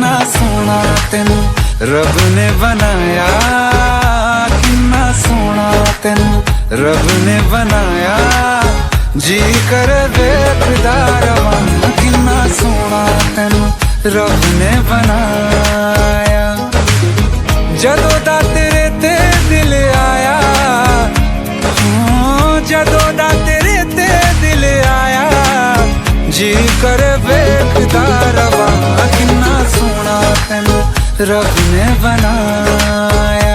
किन्ना सोना तेनू रब ने बनाया, किन्ना सोना तेनू रब ने बनाया। जी कर वेखदा रवां, किन्ना सोना तेनू रब ने बनाया। जदों दा तेरे ते दिल आया, जदों दा तेरे ते दिल आया, जी कर वेखदा रवां, किन्ना सोना तेनू रब ने बनाया।